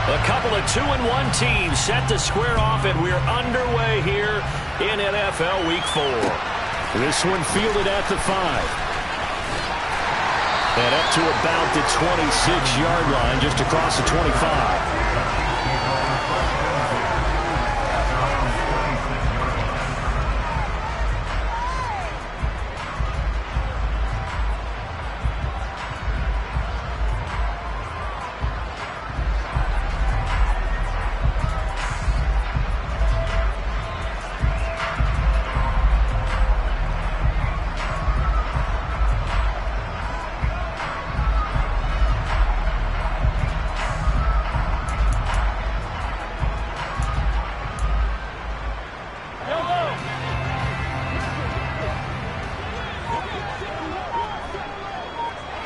A couple of 2-1 teams set to square off, and we're underway here in NFL Week 4. This one fielded at the 5. And up to about the 26-yard line, just across the 25.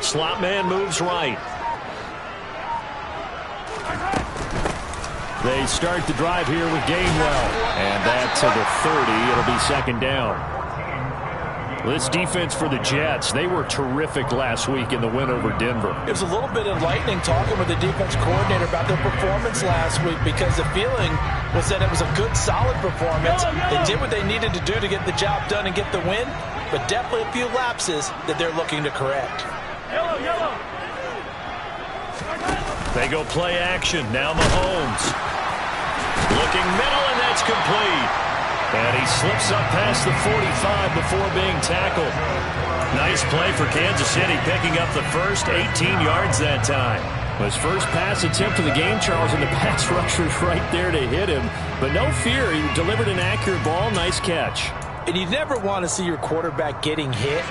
Slot man moves right. They start the drive here with Gainwell. And that's to the 30. It'll be second down. This defense for the Jets, they were terrific last week in the win over Denver. It was a little bit enlightening talking with the defense coordinator about their performance last week, because the feeling was that it was a good, solid performance. They did what they needed to do to get the job done and get the win, but definitely a few lapses that they're looking to correct. They go play action. Now Mahomes. Looking middle, and that's complete. And he slips up past the 45 before being tackled. Nice play for Kansas City, picking up the first 18 yards that time. His first pass attempt of the game, Charles, and the pass rusher's right there to hit him. But no fear, he delivered an accurate ball. Nice catch. And you never want to see your quarterback getting hit,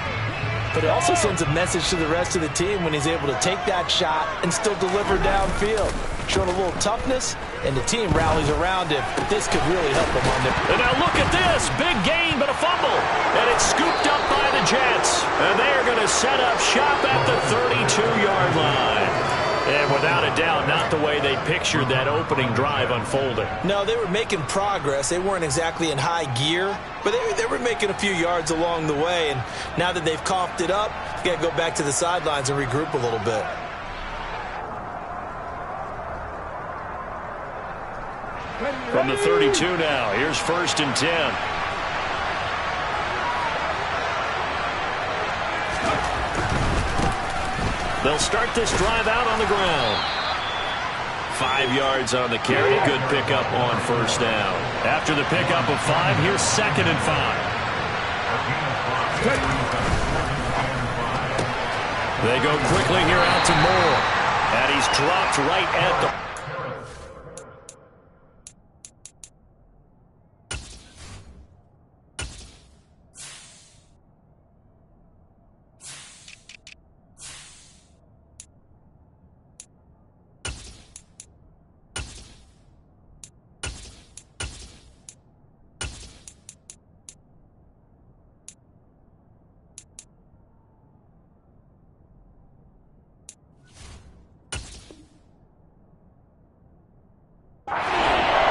but it also sends a message to the rest of the team when he's able to take that shot and still deliver downfield. Showing a little toughness, and the team rallies around him. This could really help them on the... And now look at this. Big gain, but a fumble. And it's scooped up by the Jets. And they are going to set up shop at the 32-yard line. And without a doubt, not the way they pictured that opening drive unfolding. No, they were making progress. They weren't exactly in high gear, but they were making a few yards along the way. And now that they've coughed it up, you got to go back to the sidelines and regroup a little bit. From the 32 now, here's 1st and 10. They'll start this drive out on the ground. 5 yards on the carry. Good pickup on 1st down. After the pickup of 5, here's 2nd and 5. They go quickly here out to Moore. And he's dropped right at the...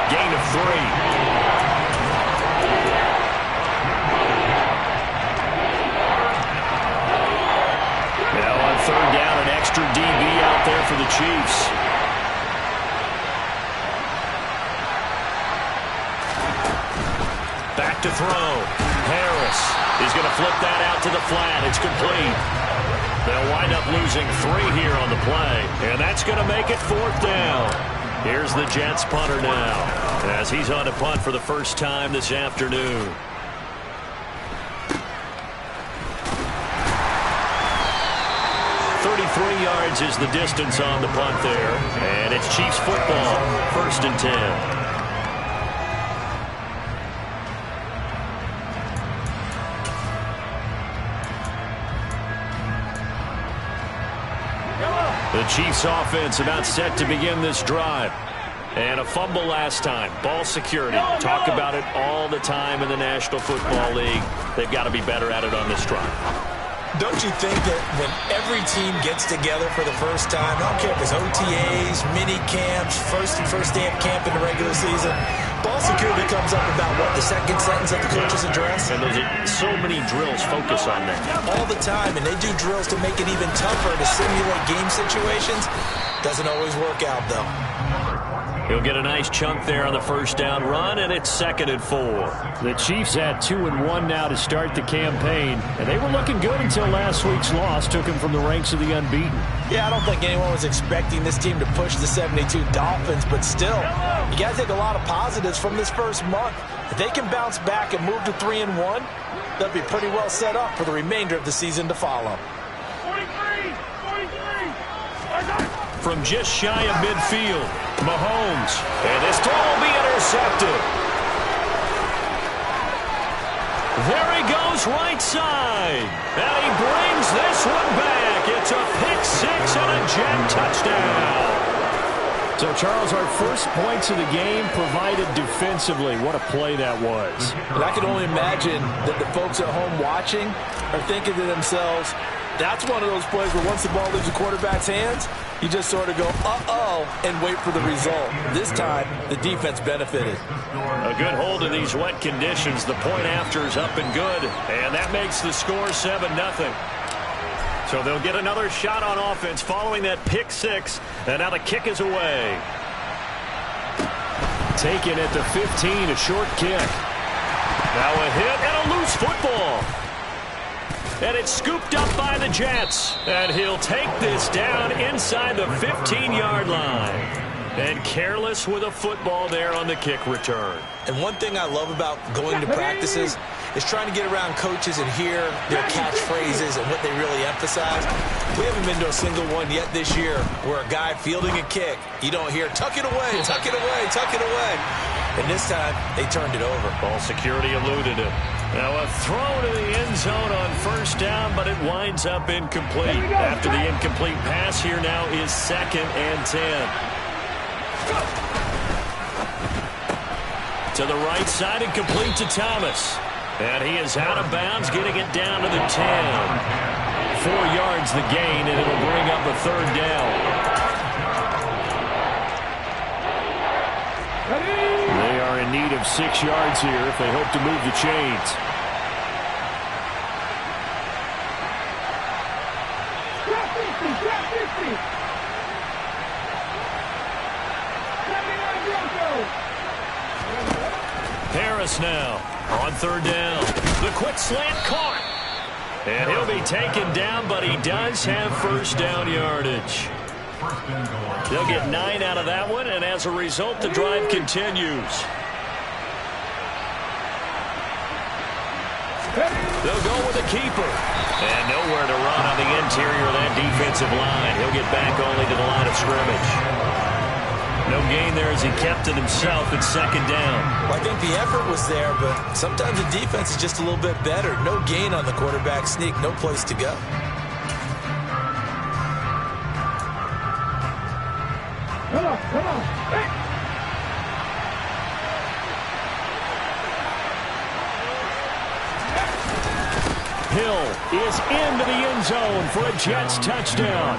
Gain of 3. Now on 3rd down, an extra DB out there for the Chiefs. Back to throw. Harris is going to flip that out to the flat. It's complete. They'll wind up losing 3 here on the play, and that's going to make it 4th down. Here's the Jets punter now, as he's on to punt for the first time this afternoon. Yards is the distance on the punt there, and it's Chiefs football, 1st and 10. The Chiefs offense about set to begin this drive. And a fumble last time. Ball security. Talk about it all the time in the National Football League. They've got to be better at it on this drive. Don't you think that when every team gets together for the first time, I don't care if it's OTAs, mini camps, first day of camp in the regular season, ball security comes up about, what, the second sentence of the coach's address? And those are so many drills focus on that. All the time, and they do drills to make it even tougher to simulate game situations. Doesn't always work out, though. He'll get a nice chunk there on the first down run, and it's 2nd and 4. The Chiefs had 2-1 now to start the campaign, and they were looking good until last week's loss took them from the ranks of the unbeaten. Yeah, I don't think anyone was expecting this team to push the 72 Dolphins, but still, you got to take a lot of positives from this first month. If they can bounce back and move to 3-1, they'll be pretty well set up for the remainder of the season to follow. From just shy of midfield, Mahomes, and this throw will be intercepted. There he goes right side, and he brings this one back. It's a pick-6 and a Jet touchdown. So, Charles, our first points of the game provided defensively. What a play that was. And I can only imagine that the folks at home watching are thinking to themselves, that's one of those plays where once the ball leaves the quarterback's hands, you just sort of go, uh-oh, and wait for the result. This time, the defense benefited. A good hold in these wet conditions. The point after is up and good, and that makes the score 7-0. So they'll get another shot on offense following that pick-6, and now the kick is away. Taken at the 15, a short kick. Now a hit and a loose football. And it's scooped up by the Jets. And he'll take this down inside the 15-yard line. And careless with a football there on the kick return. And one thing I love about going to practices is trying to get around coaches and hear their catchphrases and what they really emphasize. We haven't been to a single one yet this year where a guy fielding a kick, you don't hear, tuck it away, tuck it away, tuck it away. And this time, they turned it over. Ball security eluded it. Now a throw to the end zone on first down, but it winds up incomplete. After the incomplete pass, here now is 2nd and 10. To the right side and complete to Thomas. And he is out of bounds, getting it down to the 10. 4 yards the gain, and it'll bring up a 3rd down. They are in need of 6 yards here if they hope to move the chains. Harris now on 3rd down. The quick slant caught. And he'll be taken down, but he does have first down yardage. They'll get 9 out of that one, and as a result, the drive continues. They'll go with a keeper. And nowhere to run on the interior of that defensive line. He'll get back only to the line of scrimmage. No gain there as he kept it himself at 2nd down. Well, I think the effort was there, but sometimes the defense is just a little bit better. No gain on the quarterback sneak, no place to go. Come on. Hey. Hill is into the end zone for a Jets touchdown.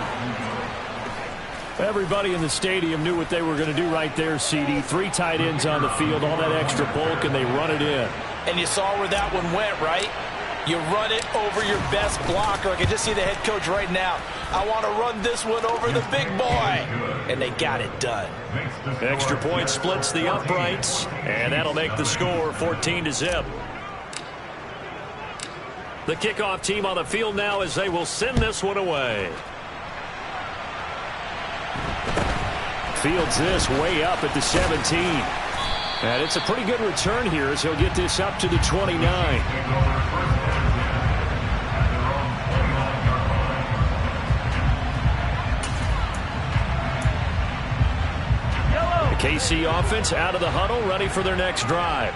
Everybody in the stadium knew what they were going to do right there, CD. 3 tight ends on the field, all that extra bulk, and they run it in. And you saw where that one went, right? You run it over your best blocker. I can just see the head coach right now. I want to run this one over the big boy. And they got it done. Extra point splits the uprights, and that'll make the score 14-0. The kickoff team on the field now as they will send this one away. Fields this way up at the 17. And it's a pretty good return here as he'll get this up to the 29. The KC offense out of the huddle, ready for their next drive.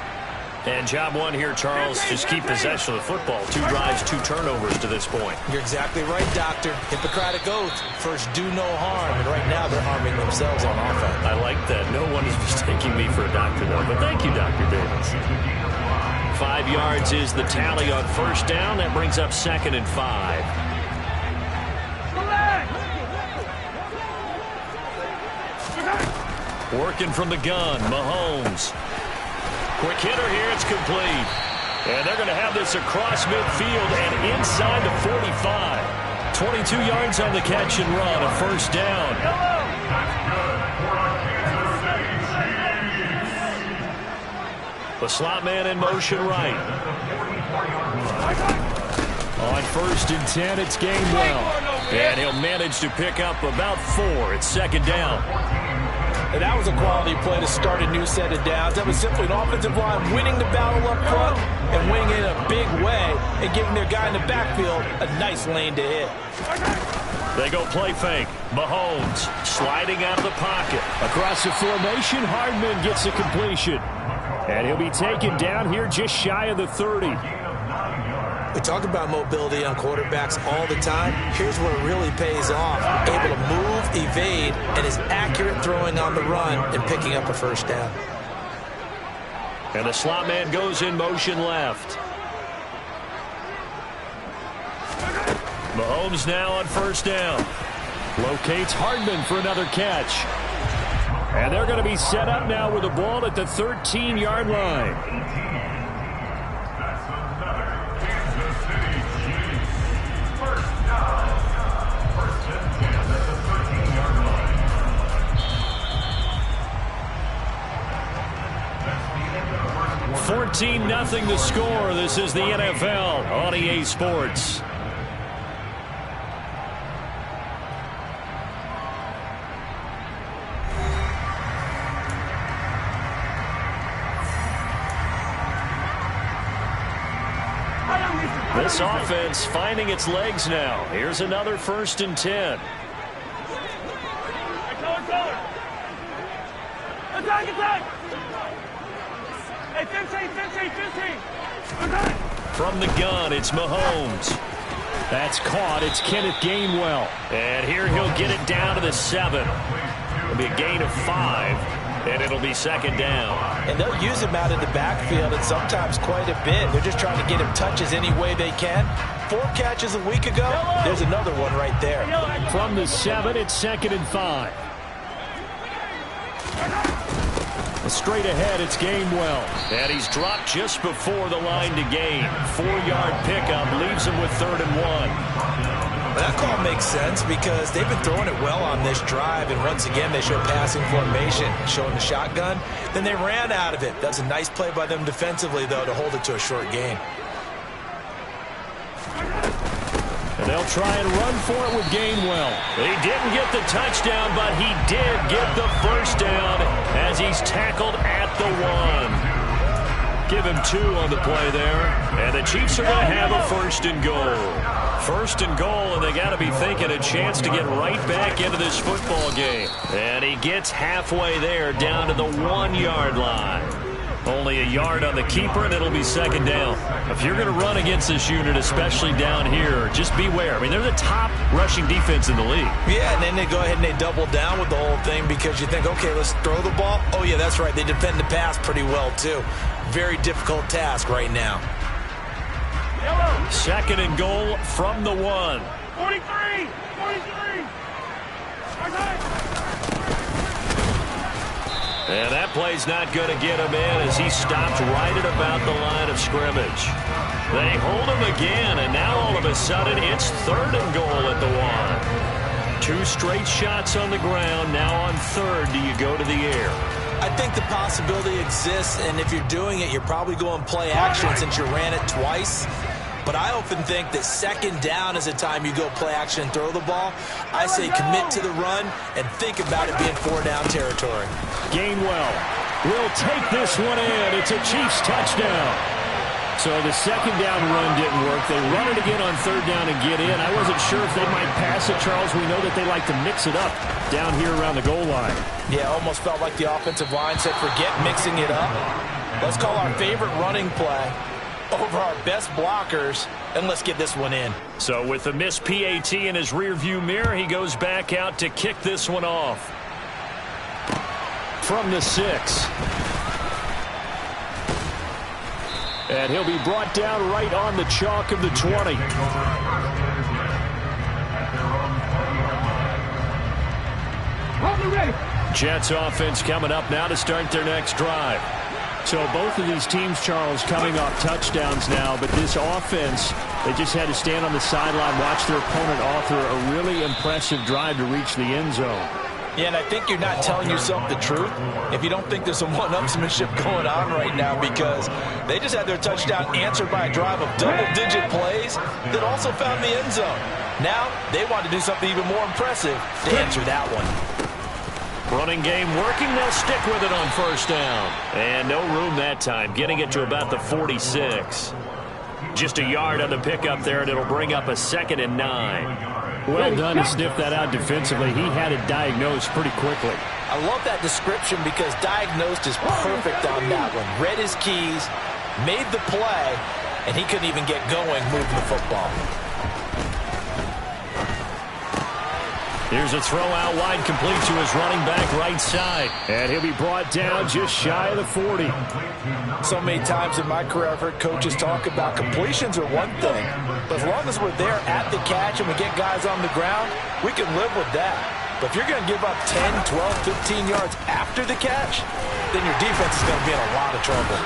And job one here, Charles, just keep possession of the football. 2 drives, 2 turnovers to this point. You're exactly right, Doctor. Hippocratic oath. First, do no harm. And right now, they're harming themselves on offense. I like that. No one is mistaking me for a doctor, though. But thank you, Dr. Davis. 5 yards is the tally on first down. That brings up 2nd and 5. Working from the gun, Mahomes. Quick hitter here, it's complete. And they're going to have this across midfield and inside the 45. 22 yards on the catch and run, a first down. The slot man in motion right. On 1st and 10, it's Gainwell. And he'll manage to pick up about 4. It's 2nd down. And that was a quality play to start a new set of downs. That was simply an offensive line winning the battle up front and winning it in a big way and giving their guy in the backfield a nice lane to hit. They go play fake. Mahomes sliding out of the pocket. Across the formation, Hardman gets a completion. And he'll be taken down here just shy of the 30. We talk about mobility on quarterbacks all the time. Here's where it really pays off. Able to move, evade, and is accurate throwing on the run and picking up a 1st down. And the slot man goes in motion left. Mahomes now on 1st down. Locates Hardman for another catch. And they're going to be set up now with the ball at the 13-yard line. $14-0 the score. This is the NFL on EA Sports. This offense finding its legs now. Here's another 1st and 10. From the gun, it's Mahomes. That's caught. It's Kenneth Gainwell. And here he'll get it down to the 7. It'll be a gain of 5, and it'll be 2nd down. And they'll use him out in the backfield, and sometimes quite a bit. They're just trying to get him touches any way they can. 4 catches a week ago. There's another one right there. From the 7, it's 2nd and 5. Straight ahead, it's Gainwell. And he's dropped just before the line to gain. 4-yard pickup leaves him with 3rd and 1. That call makes sense because they've been throwing it well on this drive, and once again they show passing formation, showing the shotgun. Then they ran out of it. That's a nice play by them defensively, though, to hold it to a short gain. And they'll try and run for it with Gainwell. He didn't get the touchdown, but he did get the 1st down as he's tackled at the 1. Give him 2 on the play there. And the Chiefs are going to have a 1st and goal. 1st and goal, and they got to be thinking a chance to get right back into this football game. And he gets halfway there, down to the 1-yard line. Only a yard on the keeper, and it'll be 2nd down. If you're going to run against this unit, especially down here, just beware. I mean, they're the top rushing defense in the league. Yeah, and then they go ahead and they double down with the whole thing because you think, okay, let's throw the ball. Oh, yeah, that's right. They defend the pass pretty well, too. Very difficult task right now. 2nd and goal from the 1. 43! And that play's not going to get him in as he stopped right at about the line of scrimmage. They hold him again, and now all of a sudden it's 3rd and goal at the 1. 2 straight shots on the ground. Now on 3rd, do you go to the air? I think the possibility exists, and if you're doing it, you're probably going play action since you ran it twice. But I often think that 2nd down is the time you go play action and throw the ball. I say commit to the run and think about it being 4-down territory. Gainwell will take this one in. It's a Chiefs touchdown. So the 2nd down run didn't work. They run it again on 3rd down and get in. I wasn't sure if they might pass it, Charles. We know that they like to mix it up down here around the goal line. Yeah, almost felt like the offensive line said, forget mixing it up. Let's call our favorite running play over our best blockers, and let's get this one in. So with the missed PAT in his rearview mirror, he goes back out to kick this one off. From the 6. And he'll be brought down right on the chalk of the 20. Jets offense coming up now to start their next drive. So both of these teams, Charles, coming off touchdowns now, but this offense, they just had to stand on the sideline, watch their opponent author a really impressive drive to reach the end zone. Yeah, and I think you're not telling yourself the truth if you don't think there's some one-upsmanship going on right now, because they just had their touchdown answered by a drive of double-digit plays that also found the end zone. Now they want to do something even more impressive to answer that one. Running game working. They'll stick with it on first down. And no room that time, getting it to about the 46. Just a yard on the pickup there, and it'll bring up a 2nd and 9. Well done to sniff that out defensively. He had it diagnosed pretty quickly. I love that description because diagnosed is perfect on that one. Read his keys, made the play, and he couldn't even get going moving the football. Here's a throw out wide, complete to his running back right side. And he'll be brought down just shy of the 40. So many times in my career I've heard coaches talk about completions are one thing, but as long as we're there at the catch and we get guys on the ground, we can live with that. But if you're going to give up 10, 12, 15 yards after the catch, then your defense is going to be in a lot of trouble.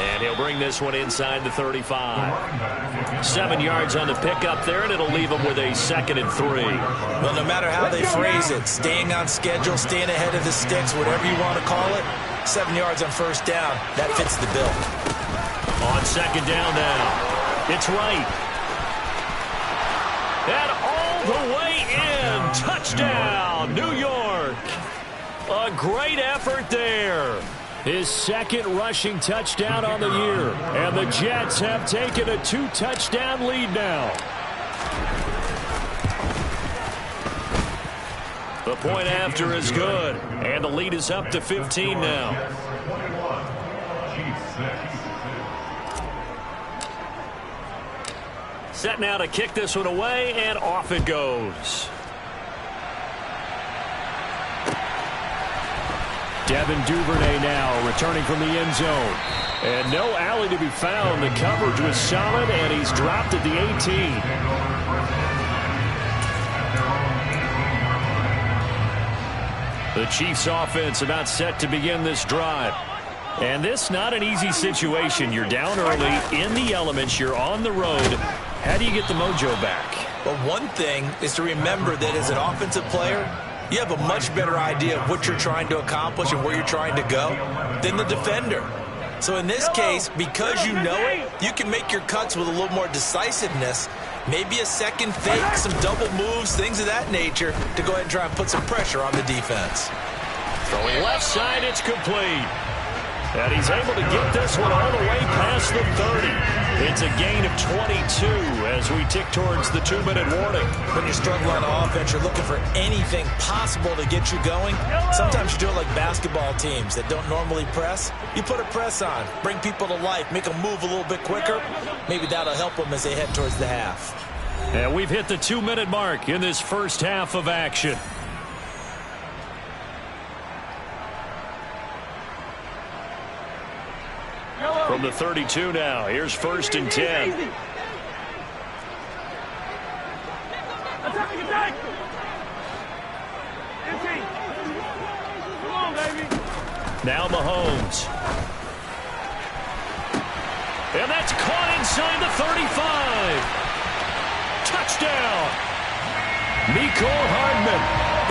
And he'll bring this one inside the 35. 7 yards on the pickup there, and it'll leave him with a 2nd and 3. Well, no matter how they phrase it, staying on schedule, staying ahead of the sticks, whatever you want to call it, 7 yards on first down, that fits the bill. On 2nd down now, it's right. And all the way in. Touchdown, New York. A great effort there. His 2nd rushing touchdown on the year. And the Jets have taken a 2-touchdown lead now. The point after is good. And the lead is up to 15 now. Set now to kick this one away, and off it goes. Devin Duvernay now returning from the end zone. And no alley to be found. The coverage was solid, and he's dropped at the 18. The Chiefs offense about set to begin this drive. And this not an easy situation. You're down early, in the elements, you're on the road. How do you get the mojo back? Well, one thing is to remember that as an offensive player, you have a much better idea of what you're trying to accomplish and where you're trying to go than the defender. So in this case, because you know it, you can make your cuts with a little more decisiveness, maybe a second fake, some double moves, things of that nature, to go ahead and try and put some pressure on the defense. Throwing left side, it's complete. And he's able to get this one all the way past the 30. It's a gain of 22 as we tick towards the 2-minute warning. When you're struggling on offense, you're looking for anything possible to get you going. Sometimes you do it like basketball teams that don't normally press. You put a press on, bring people to life, make them move a little bit quicker. Maybe that'll help them as they head towards the half. And we've hit the 2-minute mark in this first half of action. From the 32 now, here's 1st and 10. Now Mahomes. And that's caught inside the 35. Touchdown. Mecole Hardman,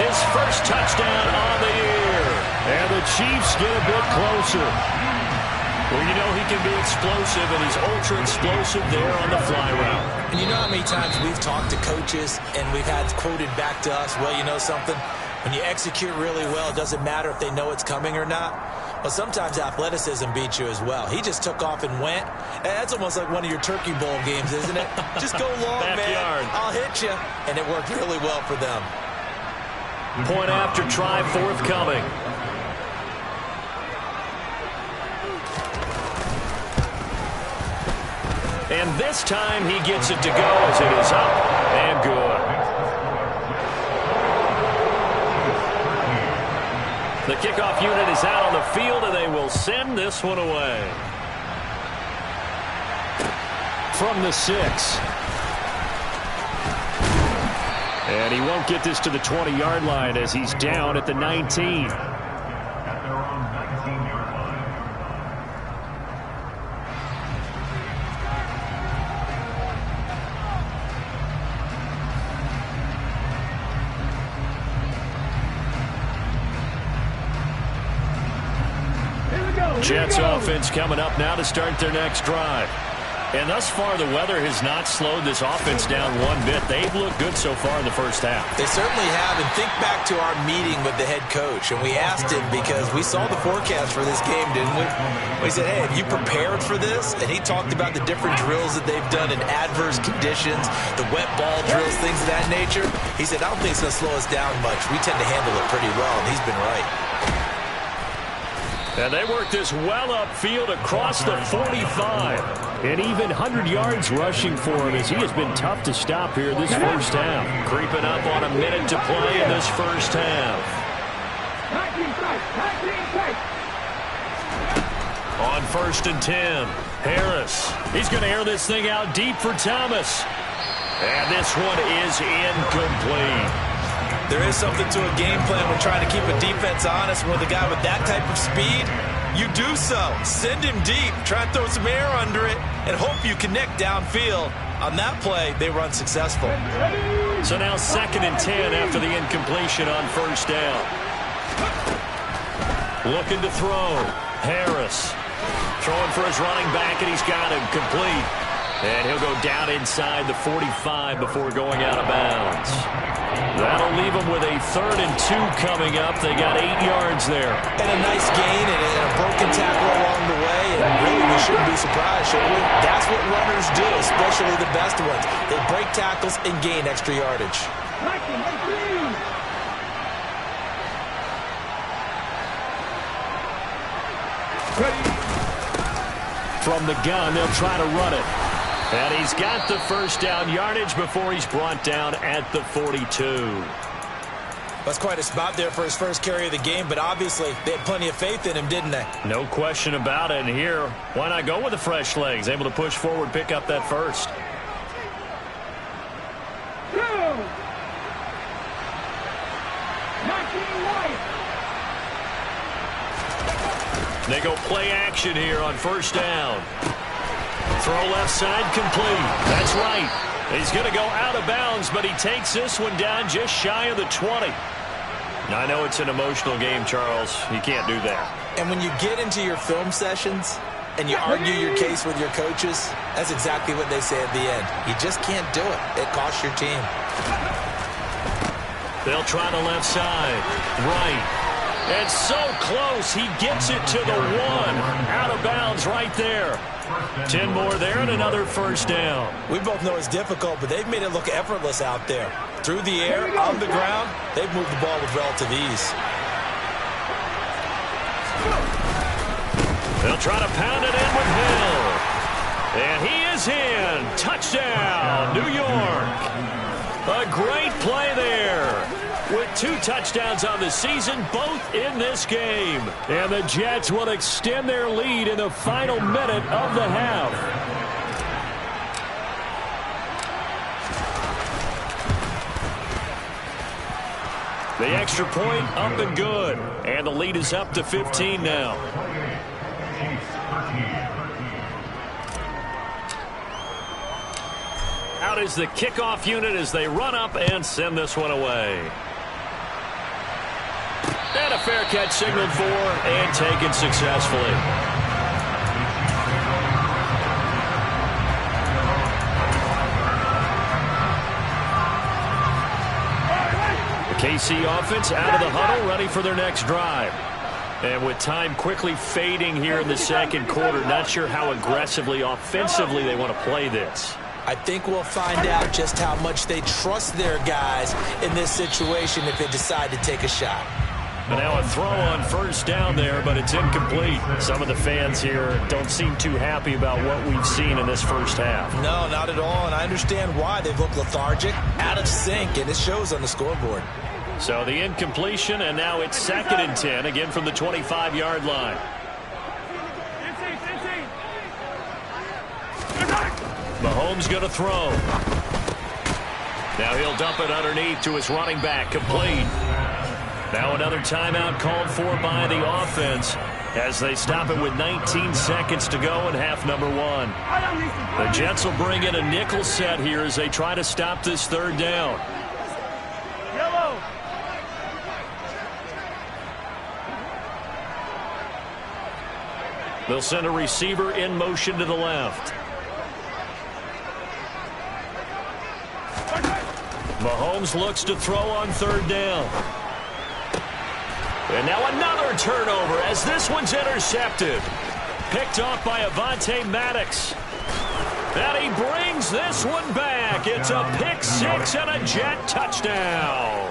his first touchdown on the year. And the Chiefs get a bit closer. Well, you know he can be explosive, and he's ultra-explosive there on the fly route. And you know how many times we've talked to coaches and we've had quoted back to us, well, you know something? When you execute really well, it doesn't matter if they know it's coming or not. But sometimes athleticism beats you as well. He just took off and went. And that's almost like one of your Turkey Bowl games, isn't it? Just go long, Backyard. man. I'll hit you. And it worked really well for them. Point after try forthcoming. And this time he gets it to go as it is up and good. The kickoff unit is out on the field, and they will send this one away. From the 6. And he won't get this to the 20-yard line as he's down at the 19. Jets offense coming up now to start their next drive. And thus far, the weather has not slowed this offense down one bit. They've looked good so far in the first half. They certainly have. And think back to our meeting with the head coach. And we asked him because we saw the forecast for this game, didn't we? We said, hey, have you prepared for this? And he talked about the different drills that they've done in adverse conditions, the wet ball drills, things of that nature. He said, I don't think it's going to slow us down much. We tend to handle it pretty well, and he's been right. And they work this well upfield across the 45. And even 100 yards rushing for him as he has been tough to stop here this first half. Creeping up on a minute to play in this first half. On 1st and 10, Harris. He's going to air this thing out deep for Thomas. And this one is incomplete. There is something to a game plan when trying to keep a defense honest. With a guy with that type of speed, you do so. Send him deep, try and throw some air under it, and hope you connect downfield. On that play, they were unsuccessful. So now 2nd and 10 after the incompletion on 1st down. Looking to throw. Harris throwing for his running back, and he's got him complete. And he'll go down inside the 45 before going out of bounds. That'll leave them with a 3rd and 2 coming up. They got 8 yards there. And a nice gain and a broken tackle along the way. And really, we shouldn't be surprised, should we? That's what runners do, especially the best ones. They break tackles and gain extra yardage. From the gun, they'll try to run it. And he's got the first down yardage before he's brought down at the 42. That's quite a spot there for his first carry of the game, but obviously they had plenty of faith in him, didn't they? No question about it. And here, why not go with the fresh legs? Able to push forward, pick up that first. They go play action here on 1st down. Throw left side complete. That's right. He's going to go out of bounds, but he takes this one down just shy of the 20. Now, I know it's an emotional game, Charles. You can't do that. And when you get into your film sessions and you argue your case with your coaches, that's exactly what they say at the end. You just can't do it. It costs your team. They'll try the left side. Right. And so close, he gets it to the 1. Out of bounds right there. 10 more there and another first down. We both know it's difficult, but they've made it look effortless out there. Through the air, on the ground, they've moved the ball with relative ease. They'll try to pound it in with Hill. And he is in. Touchdown, New York. A great play there. With 2 touchdowns on the season, both in this game. And the Jets will extend their lead in the final minute of the half. The extra point up and good. And the lead is up to 15 now. Out is the kickoff unit as they run up and send this one away. And a fair catch signaled for and taken successfully. The KC offense out of the huddle, ready for their next drive. And with time quickly fading here in the second quarter, not sure how aggressively, offensively they want to play this. I think we'll find out just how much they trust their guys in this situation if they decide to take a shot. And now a throw on 1st down there, but it's incomplete. Some of the fans here don't seem too happy about what we've seen in this first half. No, not at all, and I understand why. They've looked lethargic, out of sync, and it shows on the scoreboard. So the incompletion, and now it's 2nd and 10, again from the 25-yard line. Mahomes going to throw. Now he'll dump it underneath to his running back, complete. Now another timeout called for by the offense as they stop it with 19 seconds to go in half number 1. The Jets will bring in a nickel set here as they try to stop this 3rd down. They'll send a receiver in motion to the left. Mahomes looks to throw on third down. And now another turnover as this one's intercepted. Picked off by Avonte Maddox. And he brings this one back. It's a pick six and a Jet touchdown.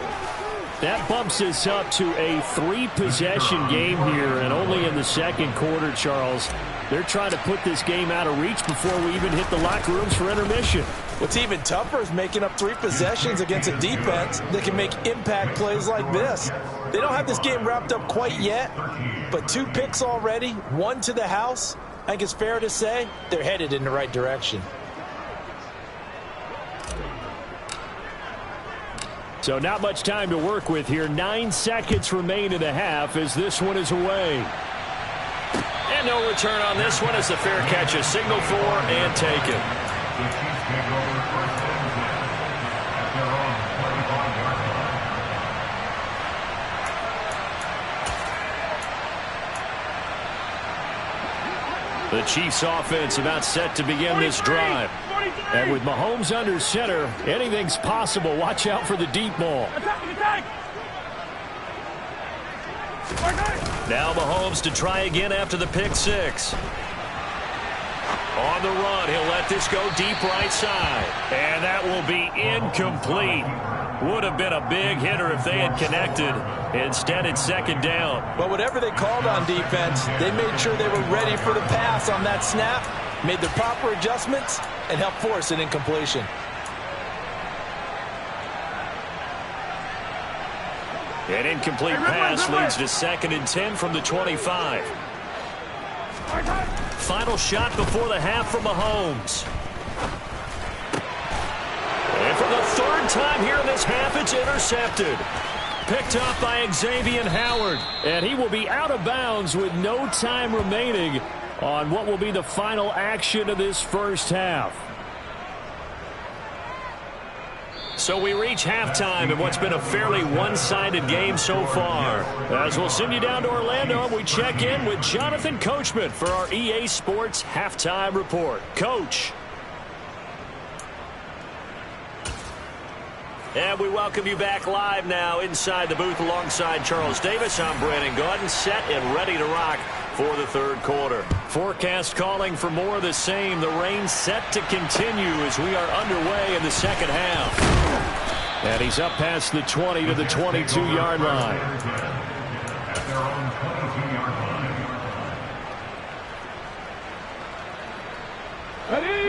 That bumps us up to a 3-possession game here, and only in the second quarter, Charles. They're trying to put this game out of reach before we even hit the locker rooms for intermission. What's even tougher is making up 3 possessions against a defense that can make impact plays like this. They don't have this game wrapped up quite yet, but 2 picks already, 1 to the house. I think it's fair to say they're headed in the right direction. So not much time to work with here. 9 seconds remain in the half as this one is away. And no return on this one as the fair catch is signaled for and taken. The Chiefs offense about set to begin this drive. And with Mahomes under center, anything's possible. Watch out for the deep ball. Now Mahomes to try again after the pick six. On the run, he'll let this go deep right side. And that will be incomplete. Would have been a big hitter if they had connected. Instead, it's second down. But whatever they called on defense, they made sure they were ready for the pass on that snap, made the proper adjustments, and helped force an incompletion. An incomplete pass leads to 2nd and 10 from the 25. Final shot before the half from Mahomes. And for the 3rd time here in this half, it's intercepted. Picked up by Xavier Howard. And he will be out of bounds with no time remaining on what will be the final action of this first half. So we reach halftime in what's been a fairly one-sided game so far. As we'll send you down to Orlando, and we check in with Jonathan Coachman for our EA Sports Halftime Report. Coach. And we welcome you back live now inside the booth alongside Charles Davis. I'm Brandon Gaudin, set and ready to rock for the 3rd quarter. Forecast calling for more of the same. The rain set to continue as we are underway in the second half. And he's up past the 20 to the 22-yard line.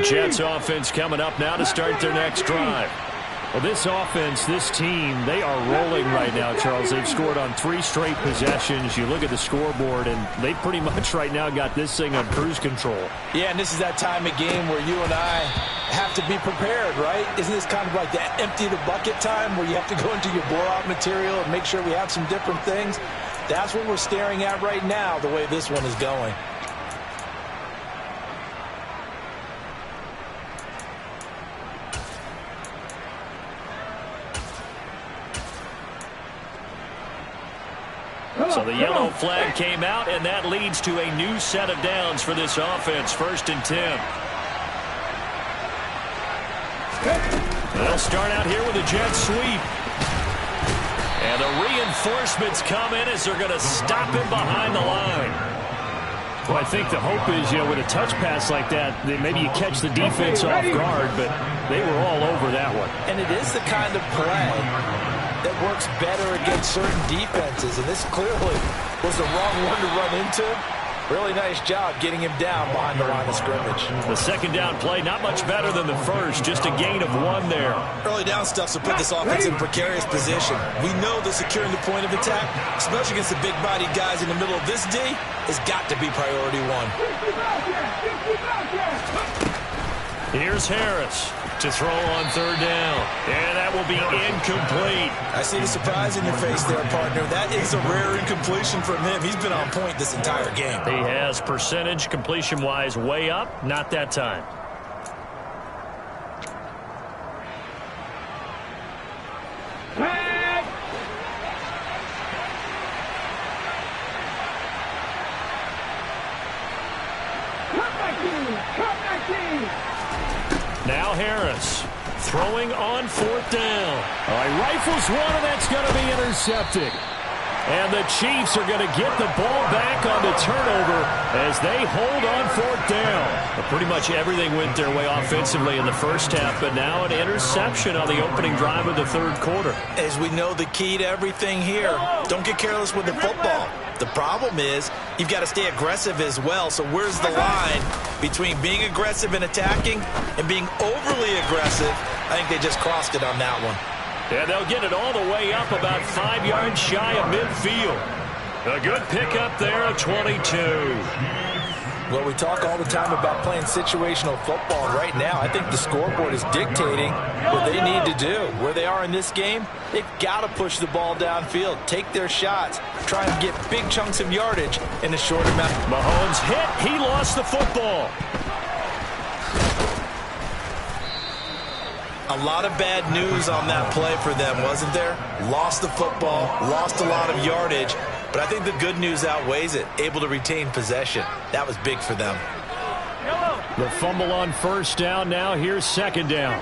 Jets offense coming up now to start their next drive. Well, this offense, this team, they are rolling right now, Charles. They've scored on 3 straight possessions. You look at the scoreboard, and they pretty much right now got this thing on cruise control. Yeah, and this is that time of game where you and I have to be prepared, right? Isn't this kind of like that empty the bucket time where you have to go into your blowout material and make sure we have some different things? That's what we're staring at right now, the way this one is going. So the yellow flag came out, and that leads to a new set of downs for this offense. 1st and 10. They'll start out here with a jet sweep. And the reinforcements come in as they're going to stop him behind the line. Well, I think the hope is, with a touch pass like that, maybe you catch the defense off guard, but they were all over that one. And it is the kind of play that works better against certain defenses, and this clearly was the wrong one to run into. Really nice job getting him down behind the line of scrimmage. The second down play, not much better than the first, just a gain of 1 there. Early down stuff to put this offense in a precarious position. We know that securing the point of attack, especially against the big-bodied guys in the middle of this D, has got to be priority 1. Here's Harris to throw on 3rd down. And that will be incomplete. I see the surprise in your face there, partner. That is a rare incompletion from him. He's been on point this entire game. He has percentage completion-wise way up. Not that time. Now Harris throwing on 4th down. All right, rifles one, and that's going to be intercepted. And the Chiefs are going to get the ball back on the turnover as they hold on 4th down. Well, pretty much everything went their way offensively in the first half, but now an interception on the opening drive of the 3rd quarter. As we know, the key to everything here, don't get careless with the football. The problem is you've got to stay aggressive as well. So where's the line between being aggressive and attacking and being overly aggressive? I think they just crossed it on that one. And they'll get it all the way up about 5 yards shy of midfield. A good pickup there at 22. Well, we talk all the time about playing situational football. Right now, I think the scoreboard is dictating what they need to do. Where they are in this game, they've got to push the ball downfield, take their shots, try and get big chunks of yardage in a short amount. Mahomes hit. He lost the football. A lot of bad news on that play for them, wasn't there? Lost the football, lost a lot of yardage, but I think the good news outweighs it. Able to retain possession. That was big for them. The fumble on 1st down. Now here's 2nd down.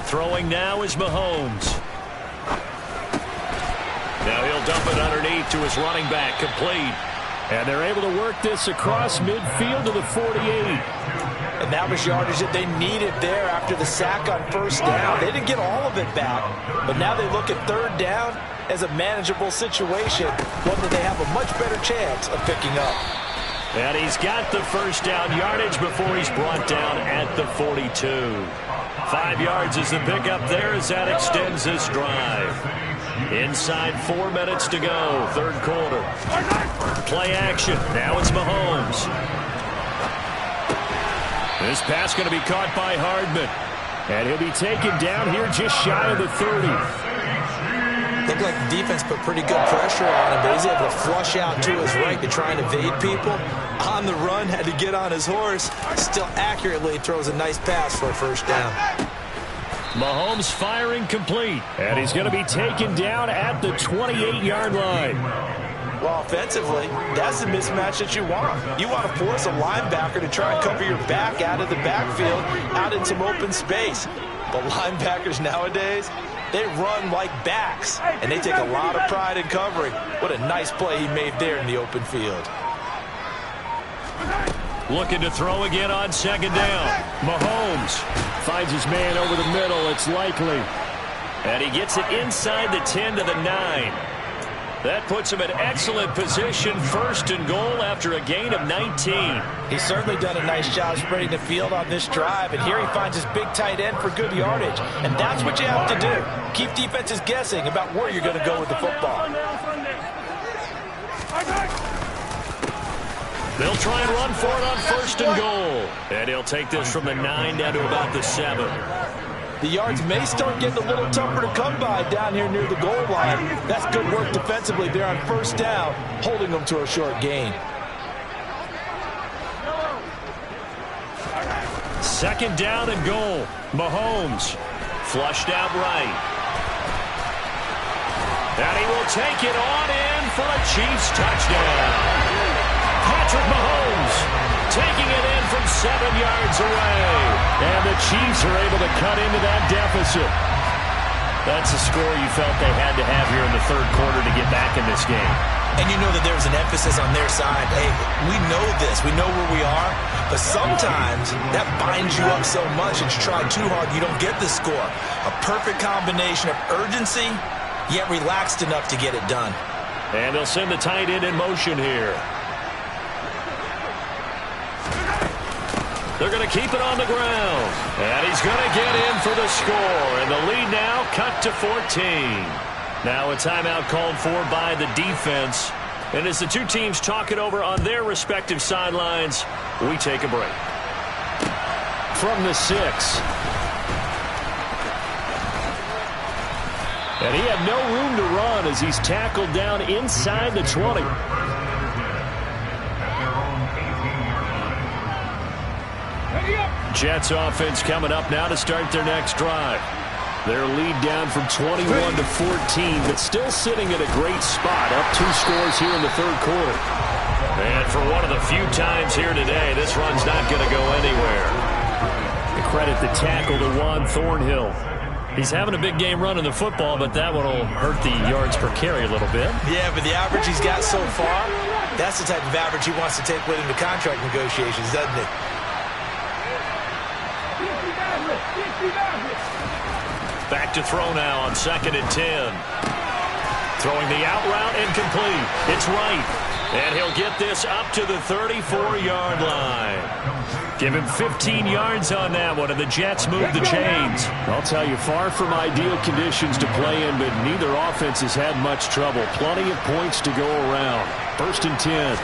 Throwing now is Mahomes. Now he'll dump it underneath to his running back, complete. And they're able to work this across midfield to the 48. And that was yardage that they needed there after the sack on 1st down. They didn't get all of it back, but now they look at 3rd down as a manageable situation, one that they have a much better chance of picking up. And he's got the 1st down yardage before he's brought down at the 42. 5 yards is the pickup there as that extends this drive. Inside 4 minutes to go, 3rd quarter. Play action. Now it's Mahomes. This pass going to be caught by Hardman. And he'll be taken down here just shy of the 30. Looked like the defense put pretty good pressure on him, but he's able to flush out to his right to try and evade people. On the run, had to get on his horse. Still accurately throws a nice pass for a 1st down. Mahomes firing complete. And he's going to be taken down at the 28-yard line. Well, offensively, that's the mismatch that you want. You want to force a linebacker to try and cover your back out of the backfield, out in some open space. But linebackers nowadays, they run like backs, and they take a lot of pride in covering. What a nice play he made there in the open field. Looking to throw again on 2nd down. Mahomes finds his man over the middle. It's likely. And he gets it inside the 10 to the 9. That puts him in excellent position, 1st and goal after a gain of 19. He's certainly done a nice job spreading the field on this drive, and here he finds his big tight end for good yardage. And that's what you have to do. Keep defenses guessing about where you're going to go with the football. They'll try and run for it on 1st and goal. And he'll take this from the 9 down to about the 7. The yards may start getting a little tougher to come by down here near the goal line. That's good work defensively there on 1st down, holding them to a short gain. 2nd down and goal. Mahomes flushed out right. And he will take it on in for a Chiefs touchdown. Patrick Mahomes taking it in from 7 yards away. And the Chiefs are able to cut into that deficit. That's a score you felt they had to have here in the 3rd quarter to get back in this game. And you know that there's an emphasis on their side. Hey, we know this. We know where we are. But sometimes that binds you up so much that you try too hard, you don't get the score. A perfect combination of urgency, yet relaxed enough to get it done. And they'll send the tight end in motion here. They're going to keep it on the ground. And he's going to get in for the score. And the lead now cut to 14. Now a timeout called for by the defense. And as the two teams talk it over on their respective sidelines, we take a break. From the 6. And he had no room to run as he's tackled down inside the 20. Jets offense coming up now to start their next drive. Their lead down from 21 to 14, but still sitting at a great spot, up 2 scores here in the third quarter. And for one of the few times here today, this run's not going to go anywhere. The credit the tackle to Juan Thornhill. He's having a big game running the football, but that one will hurt the yards per carry a little bit. Yeah, but the average he's got so far, that's the type of average he wants to take with him to contract negotiations, doesn't it? Back to throw now on 2nd and 10. Throwing the out route incomplete. It's right. And he'll get this up to the 34-yard line. Give him 15 yards on that one, and the Jets move the chains. I'll tell you, far from ideal conditions to play in, but neither offense has had much trouble. Plenty of points to go around. 1st and 10.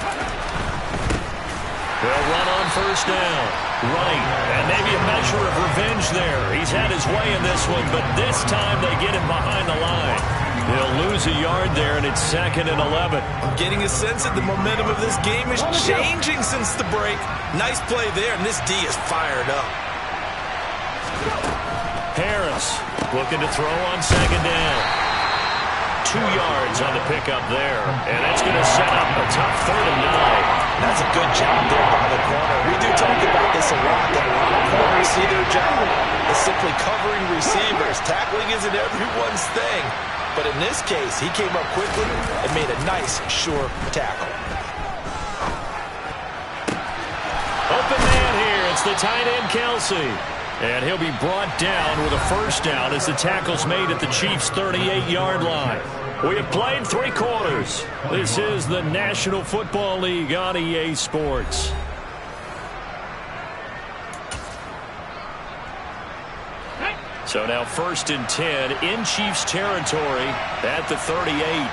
They'll run on 1st down. Right, and maybe a measure of revenge there. He's had his way in this one, but this time they get him behind the line. He'll lose a yard there, and it's 2nd and 11. I'm getting a sense that the momentum of this game is changing since the break. Nice play there, and this D is fired up. Harris looking to throw on 2nd down. 2 yards on the pickup there, and that's going to set up a tough 3rd and 9. That's a good job there by the corner. We do talk about this a lot, that a lot of corners see their job as simply covering receivers. Tackling isn't everyone's thing. But in this case, he came up quickly and made a nice, sure tackle. Open man here. It's the tight end, Kelsey. And he'll be brought down with a 1st down as the tackle's made at the Chiefs' 38-yard line. We have played 3 quarters. This is the National Football League on EA Sports. So now 1st and 10 in Chiefs territory at the 38.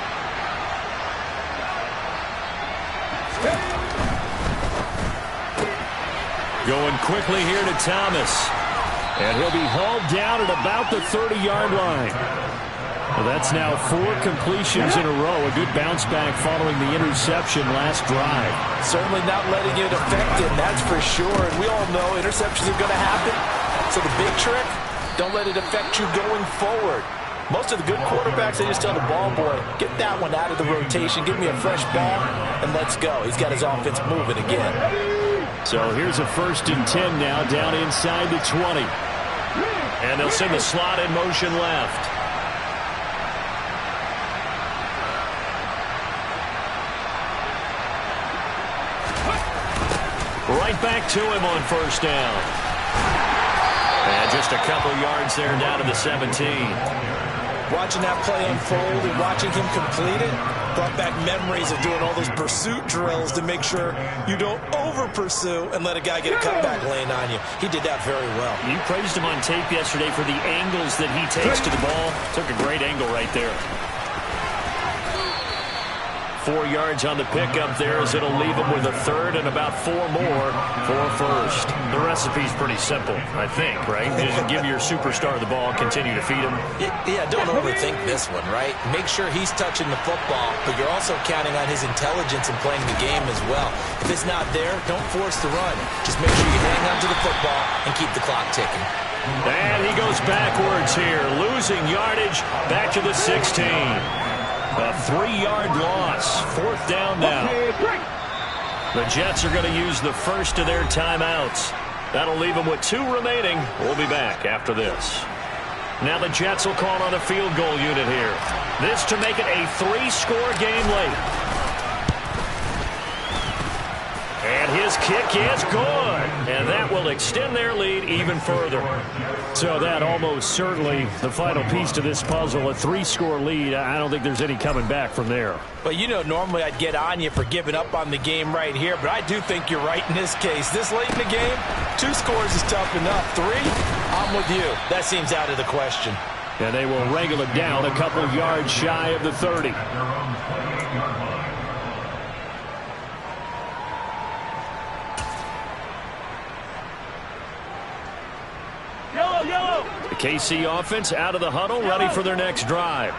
Going quickly here to Thomas. And he'll be hauled down at about the 30-yard line. Well, that's now 4 completions in a row. A good bounce back following the interception last drive. Certainly not letting it affect him, that's for sure. And we all know interceptions are going to happen. So the big trick, don't let it affect you going forward. Most of the good quarterbacks, they just tell the ball boy, get that one out of the rotation, give me a fresh ball, and let's go. He's got his offense moving again. So here's a 1st and 10 now, down inside the 20. And they'll send the slot in motion left. Right back to him on 1st down. And just a couple yards there down to the 17. Watching that play unfold and watching him complete it brought back memories of doing all those pursuit drills to make sure you don't over-pursue and let a guy get a cutback lane on you. He did that very well. You praised him on tape yesterday for the angles that he takes to the ball. Took a great angle right there. 4 yards on the pickup there as it'll leave him with a 3rd and about 4 more for 1st. The recipe's pretty simple, I think, right? Just give your superstar the ball, continue to feed him. Yeah, don't overthink this one, right? Make sure he's touching the football, but you're also counting on his intelligence in playing the game as well. If it's not there, don't force the run. Just make sure you hang on to the football and keep the clock ticking. And he goes backwards here, losing yardage back to the 16. A 3-yard loss. 4th down now. The Jets are going to use the first of their timeouts. That'll leave them with 2 remaining. We'll be back after this. Now the Jets will call on a field goal unit here. This to make it a 3-score game late. And his kick is good. And that will extend their lead even further. So that almost certainly the final piece to this puzzle, a 3-score lead. I don't think there's any coming back from there. But you know, normally I'd get on you for giving up on the game right here, but I do think you're right in this case. This late in the game, 2 scores is tough enough. 3, I'm with you. That seems out of the question. And they will wrangle it down a couple yards shy of the 30. The KC offense out of the huddle, ready for their next drive.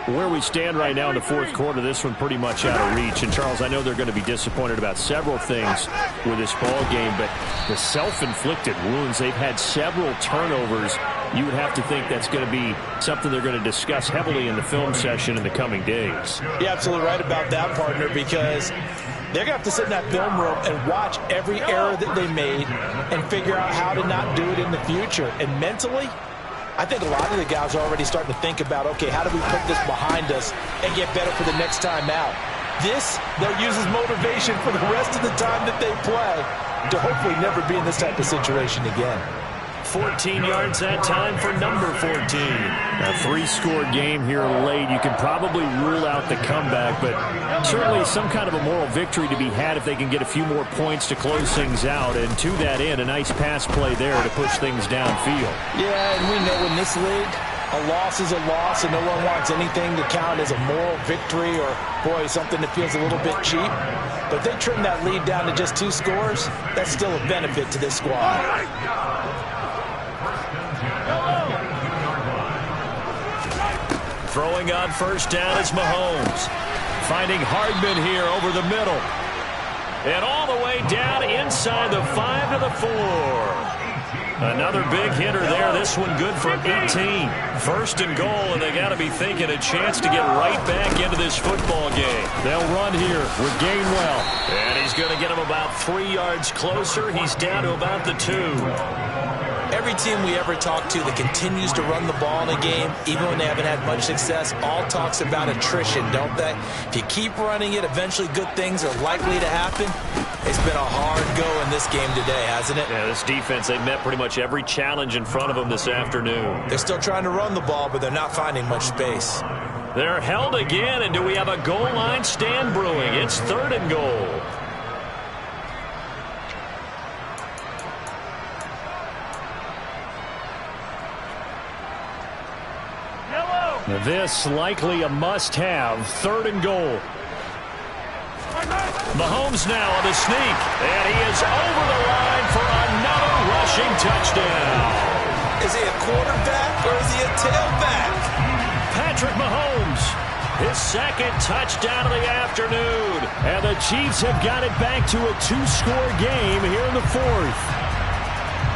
Where we stand right now in the 4th quarter, this one pretty much out of reach. And, Charles, I know they're going to be disappointed about several things with this ball game, but the self-inflicted wounds, they've had several turnovers you would have to think that's going to be something they're going to discuss heavily in the film session in the coming days. You're absolutely right about that, partner, because they're going to have to sit in that film room and watch every error that they made and figure out how to not do it in the future. And mentally, I think a lot of the guys are already starting to think about, okay, how do we put this behind us and get better for the next time out? This, they'll use as motivation for the rest of the time that they play to hopefully never be in this type of situation again. 14 yards that time for number 14. A three-score game here late. You can probably rule out the comeback, but certainly some kind of a moral victory to be had if they can get a few more points to close things out. And to that end, a nice pass play there to push things downfield. Yeah, and we know in this league, a loss is a loss, and no one wants anything to count as a moral victory or, boy, something that feels a little bit cheap. But if they trim that lead down to just 2 scores, that's still a benefit to this squad. Throwing on first down is Mahomes. Finding Hardman here over the middle. And all the way down inside the 5 to the 4. Another big hitter there. This one good for 18. First and goal, and they got to be thinking a chance to get right back into this football game. They'll run here with Gainwell. And he's going to get him about 3 yards closer. He's down to about the 2. Every team we ever talk to that continues to run the ball in a game, even when they haven't had much success, all talks about attrition, don't they? If you keep running it, eventually good things are likely to happen. It's been a hard go in this game today, hasn't it? Yeah, this defense, they've met pretty much every challenge in front of them this afternoon. They're still trying to run the ball, but they're not finding much space. They're held again, and do we have a goal line stand brewing? It's 3rd and goal. This likely a must-have. 3rd and goal. Mahomes now on the sneak, and he is over the line for another rushing touchdown. Is he a quarterback or is he a tailback? Patrick Mahomes, his 2nd touchdown of the afternoon. And the Chiefs have got it back to a 2-score game here in the 4th.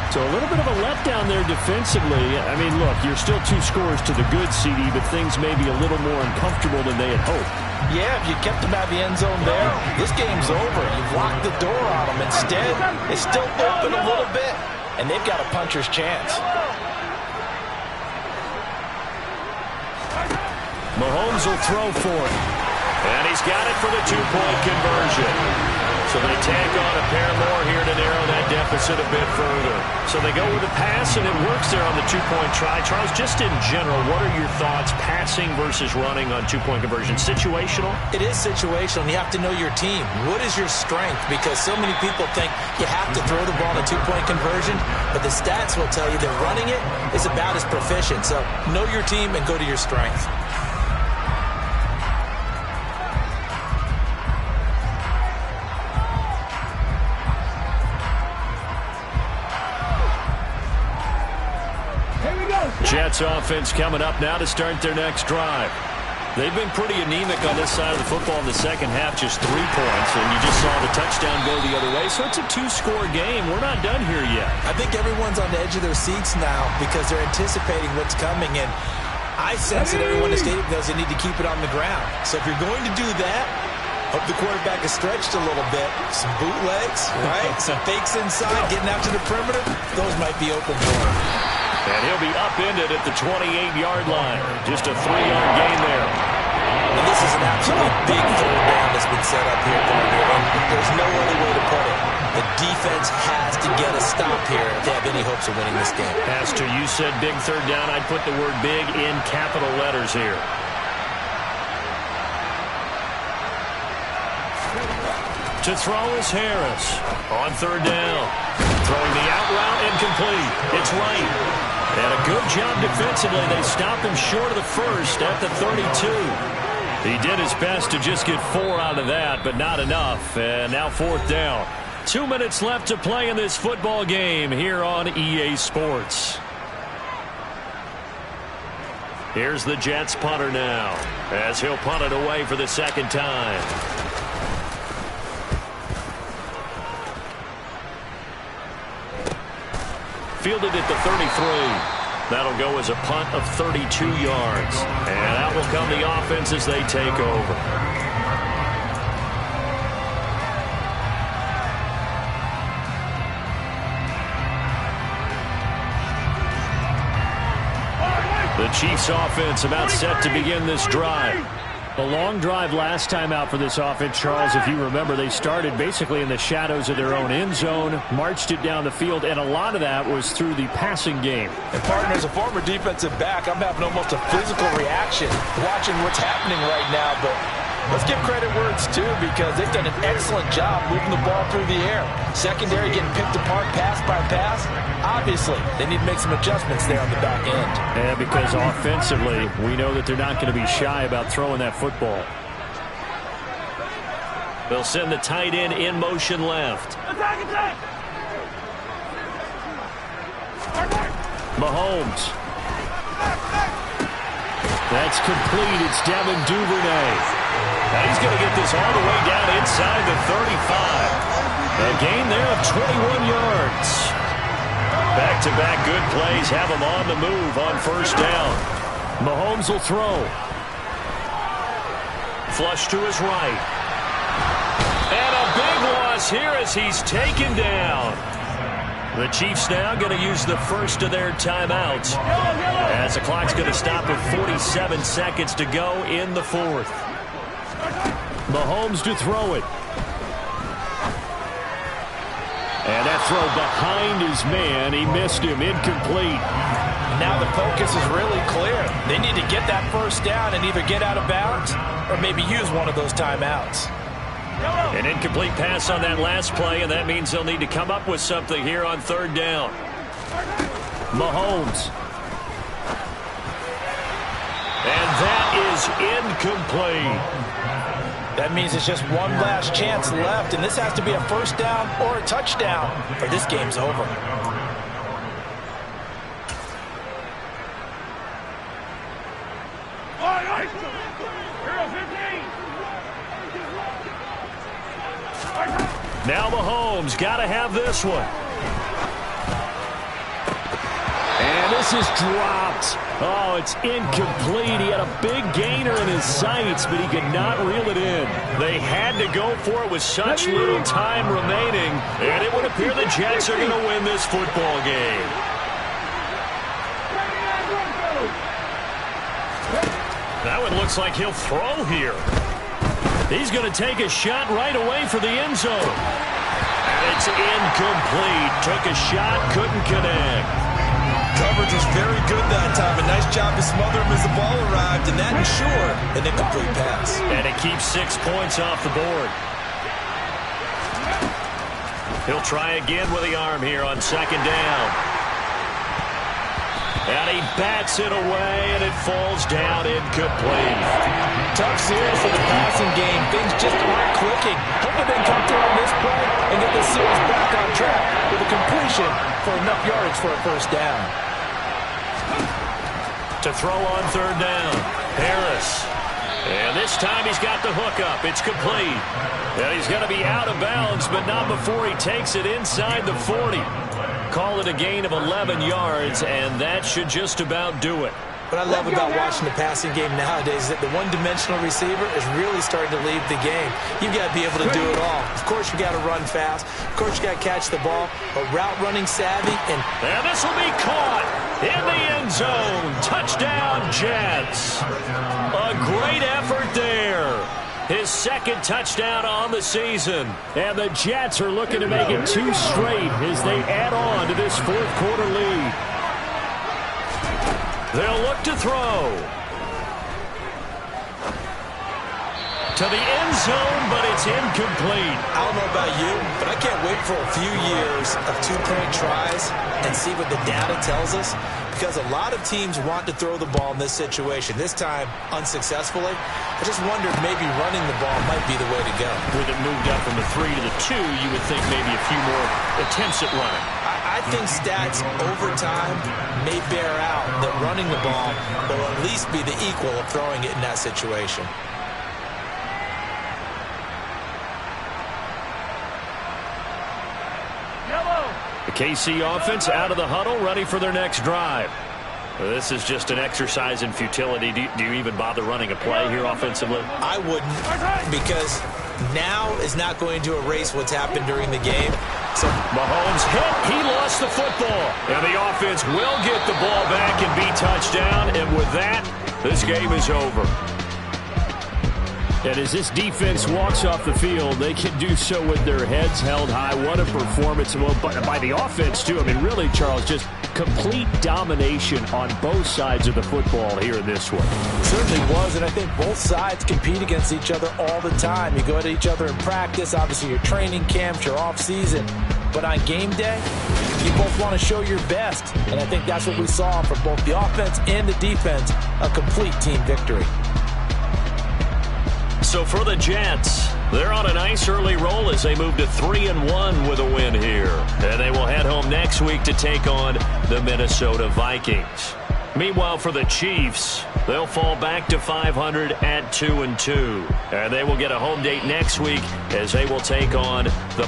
So a little bit of a letdown there defensively. I mean, look, you're still 2 scores to the good, CD, but things may be a little more uncomfortable than they had hoped. Yeah, if you kept them out of the end zone there, this game's over. You've locked the door on them. Instead, it's still open a little bit, and they've got a puncher's chance. Mahomes will throw for it. And he's got it for the 2-point conversion. So they tack on a pair more here to narrow that deficit a bit further. So they go with a pass, and it works there on the 2-point try. Charles, just in general, what are your thoughts passing versus running on 2-point conversion? Situational? It is situational, and you have to know your team. What is your strength? Because so many people think you have to throw the ball in a 2-point conversion, but the stats will tell you that running it is about as proficient. So know your team and go to your strength. Jets offense coming up now to start their next drive. They've been pretty anemic on this side of the football in the second half, just 3 points, and you just saw the touchdown go the other way. So it's a 2-score game. We're not done here yet. I think everyone's on the edge of their seats now because they're anticipating what's coming, and I sense that everyone in the stadium knows they need to keep it on the ground. So if you're going to do that, hope the quarterback is stretched a little bit. Some bootlegs, right? Some fakes inside, getting out to the perimeter. Those might be open for him. And he'll be upended at the 28-yard line. Just a 3-yard gain there. And this is an absolutely big 3rd down that's been set up here, Gardner, and there's no other way to put it. The defense has to get a stop here if they have any hopes of winning this game. Pastor, you said big 3rd down. I'd put the word big in capital letters here. To throw is Harris on 3rd down. Throwing the out route incomplete. It's right. And a good job defensively. They stopped him short of the 1st at the 32. He did his best to just get 4 out of that, but not enough. And now 4th down. 2 minutes left to play in this football game here on EA Sports. Here's the Jets punter now, as he'll punt it away for the 2nd time. Fielded at the 33. That'll go as a punt of 32 yards. And out will come the offense as they take over. The Chiefs offense about set to begin this drive. A long drive last time out for this offense, Charles. If you remember, they started basically in the shadows of their own end zone, marched it down the field, and a lot of that was through the passing game. And, partner, as a former defensive back, I'm having almost a physical reaction watching what's happening right now. But let's give credit where it's due, because they've done an excellent job moving the ball through the air. Secondary getting picked apart pass by pass. Obviously, they need to make some adjustments there on the back end. And because offensively, we know that they're not going to be shy about throwing that football. They'll send the tight end in motion left. Mahomes. That's complete. It's Devin Duvernay. Now he's going to get this all the way down inside the 35. A gain there of 21 yards. Back-to-back good plays have him on the move on first down. Mahomes will throw. Flush to his right. And a big loss here as he's taken down. The Chiefs now going to use the first of their timeouts, as the clock's going to stop with 47 seconds to go in the fourth. Mahomes to throw it. And that throw behind his man. He missed him. Incomplete. Now the focus is really clear. They need to get that first down and either get out of bounds or maybe use one of those timeouts. An incomplete pass on that last play, and that means they'll need to come up with something here on third down. Mahomes. And that is incomplete. That means it's just one last chance left, and this has to be a first down or a touchdown, or this game's over. Now Mahomes got to have this one. And this is dropped. Oh, it's incomplete. He had a big gainer in his sights, but he could not reel it in. They had to go for it with such little time remaining, and it would appear the Jets are going to win this football game. That one looks like he'll throw here. He's going to take a shot right away for the end zone. And it's incomplete. Took a shot, couldn't connect. Coverage was very good that time. A nice job to smother him as the ball arrived, and that ensured an incomplete pass. And it keeps 6 points off the board. He'll try again with the arm here on second down. And he bats it away, and it falls down incomplete. Tough series for the passing game. Things just aren't clicking. Hoping they can come through on this play and get this series back on track with a completion for enough yardage for a first down. To throw on third down, Harris. And this time he's got the hook up. It's complete. And he's going to be out of bounds, but not before he takes it inside the 40. Call it a gain of 11 yards, and that should just about do it. What I love about watching the passing game nowadays is that the one-dimensional receiver is really starting to lead the game. You've got to be able to do it all. Of course, you've got to run fast. Of course, you've got to catch the ball, but route running savvy. And this will be caught in the end zone. Touchdown, Jets. A great effort there. His second touchdown on the season. And the Jets are looking to make it 2 straight as they add on to this fourth quarter lead. They'll look to throw. To the end zone, but it's incomplete. I don't know about you, but I can't wait for a few years of 2-point tries and see what the data tells us, because a lot of teams want to throw the ball in this situation. This time, unsuccessfully. I just wonder if maybe running the ball might be the way to go. With it moved up from the 3 to the 2, you would think maybe a few more attempts at running. I think stats over time may bear out that running the ball will at least be the equal of throwing it in that situation. The KC offense out of the huddle, ready for their next drive. This is just an exercise in futility. Do you even bother running a play here offensively? I wouldn't, because now is not going to erase what's happened during the game. So Mahomes hit. He lost the football. And the offense will get the ball back and be touchdown. And with that, this game is over. And as this defense walks off the field, they can do so with their heads held high. What a performance. Well, by the offense, too. I mean, really, Charles, just complete domination on both sides of the football here in this one. It certainly was, and I think both sides compete against each other all the time. You go at each other in practice, obviously your training camps, your off-season. But on game day, you both want to show your best. And I think that's what we saw from both the offense and the defense, a complete team victory. So for the Jets, they're on a nice early roll as they move to 3-1 with a win here. And they will head home next week to take on the Minnesota Vikings. Meanwhile, for the Chiefs, they'll fall back to 500 at 2-2. And they will get a home date next week as they will take on the